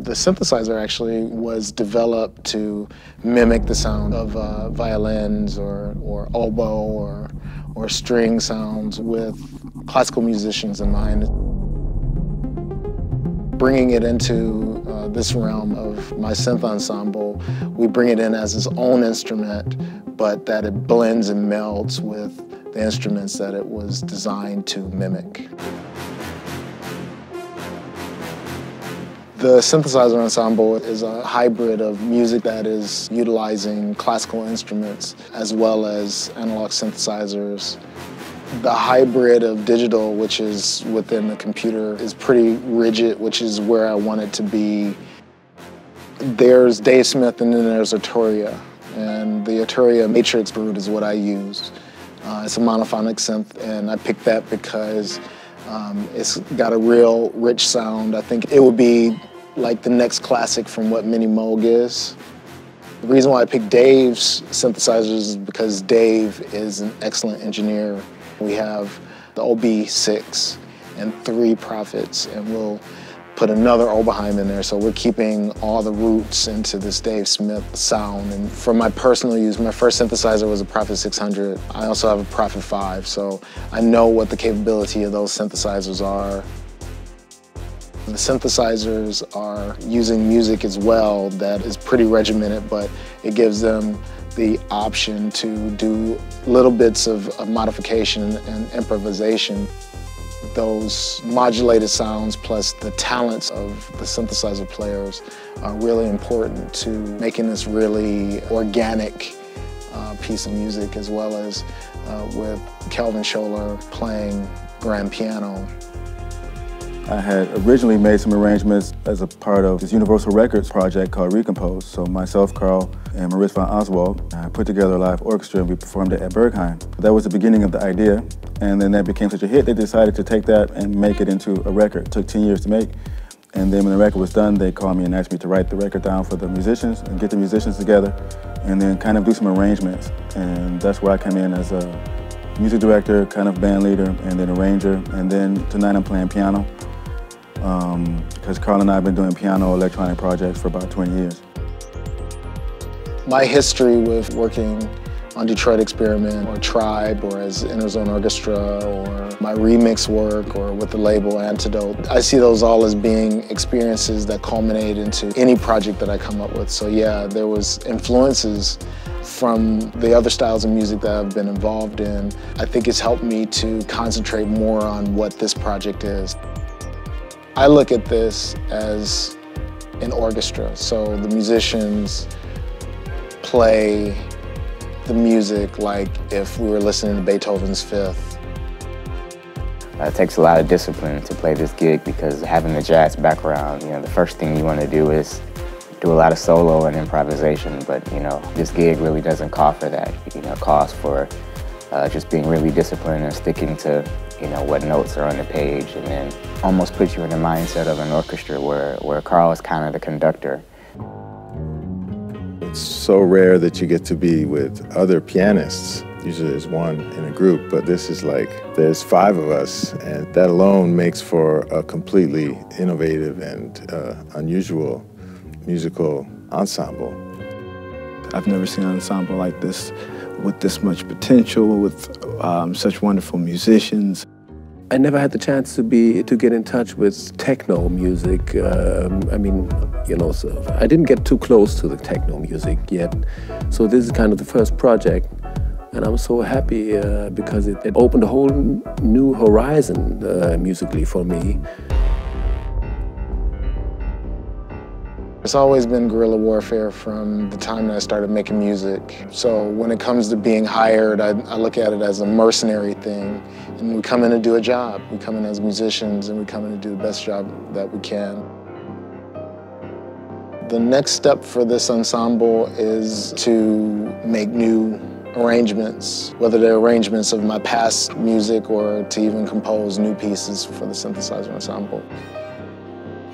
The synthesizer actually was developed to mimic the sound of violins or oboe or string sounds with classical musicians in mind. Bringing it into this realm of my synth ensemble, we bring it in as its own instrument, but that it blends and melds with the instruments that it was designed to mimic. The Synthesizer Ensemble is a hybrid of music that is utilizing classical instruments as well as analog synthesizers. The hybrid of digital, which is within the computer, is pretty rigid, which is where I want it to be. There's Dave Smith and then there's Arturia. And the Arturia Matrix Brood is what I use. It's a monophonic synth, and I picked that because it's got a real rich sound. I think it would be like the next classic from what Mini Moog is. The reason why I picked Dave's synthesizers is because Dave is an excellent engineer. We have the OB6 and 3 Prophets, and we'll put another Oberheim in there, so we're keeping all the roots into this Dave Smith sound. And for my personal use, my first synthesizer was a Prophet 600. I also have a Prophet 5, so I know what the capability of those synthesizers are. The synthesizers are using music as well that is pretty regimented, but it gives them the option to do little bits of modification and improvisation. Those modulated sounds plus the talents of the synthesizer players are really important to making this really organic piece of music, as well as with Kelvin Scholler playing grand piano. I had originally made some arrangements as a part of this Universal Records project called Recompose. So myself, Carl, and Maurice van Oswald put together a live orchestra and we performed it at Berghain. That was the beginning of the idea, and then that became such a hit they decided to take that and make it into a record. It took 10 years to make, and then when the record was done, they called me and asked me to write the record down for the musicians and get the musicians together and then kind of do some arrangements. And that's where I came in as a music director, kind of band leader, and then arranger, and then tonight I'm playing piano. Because Carl and I have been doing piano electronic projects for about 20 years. My history with working on Detroit Experiment or Tribe or as Interzone Orchestra or my remix work or with the label Antidote, I see those all as being experiences that culminate into any project that I come up with. So yeah, there was influences from the other styles of music that I've been involved in. I think it's helped me to concentrate more on what this project is. I look at this as an orchestra, so the musicians play the music like if we were listening to Beethoven's Fifth. It takes a lot of discipline to play this gig because having the jazz background, the first thing you want to do is do a lot of solo and improvisation, but this gig really doesn't call for that. It calls for just being really disciplined and sticking to what notes are on the page, and then almost put you in the mindset of an orchestra where Carl is kind of the conductor. It's so rare that you get to be with other pianists. Usually there's one in a group, but this is like there's 5 of us, and that alone makes for a completely innovative and unusual musical ensemble. I've never seen an ensemble like this with this much potential, with such wonderful musicians. I never had the chance to get in touch with techno music. So I didn't get too close to the techno music yet. So this is kind of the first project, and I'm so happy because it opened a whole new horizon musically for me. It's always been guerrilla warfare from the time that I started making music. So when it comes to being hired, I look at it as a mercenary thing. And we come in to do a job. We come in as musicians and we come in to do the best job that we can. The next step for this ensemble is to make new arrangements, whether they're arrangements of my past music or to even compose new pieces for the Synthesizer Ensemble.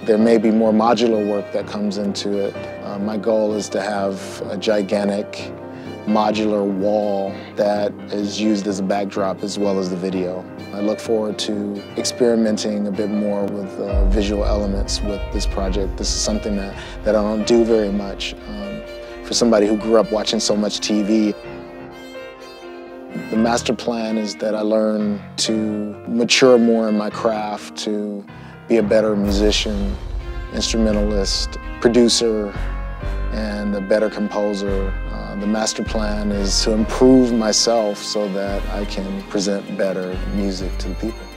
There may be more modular work that comes into it. My goal is to have a gigantic modular wall that is used as a backdrop as well as the video. I look forward to experimenting a bit more with visual elements with this project. This is something that I don't do very much. For somebody who grew up watching so much TV, the master plan is that I learn to mature more in my craft, to be a better musician, instrumentalist, producer, and a better composer. The master plan is to improve myself so that I can present better music to the people.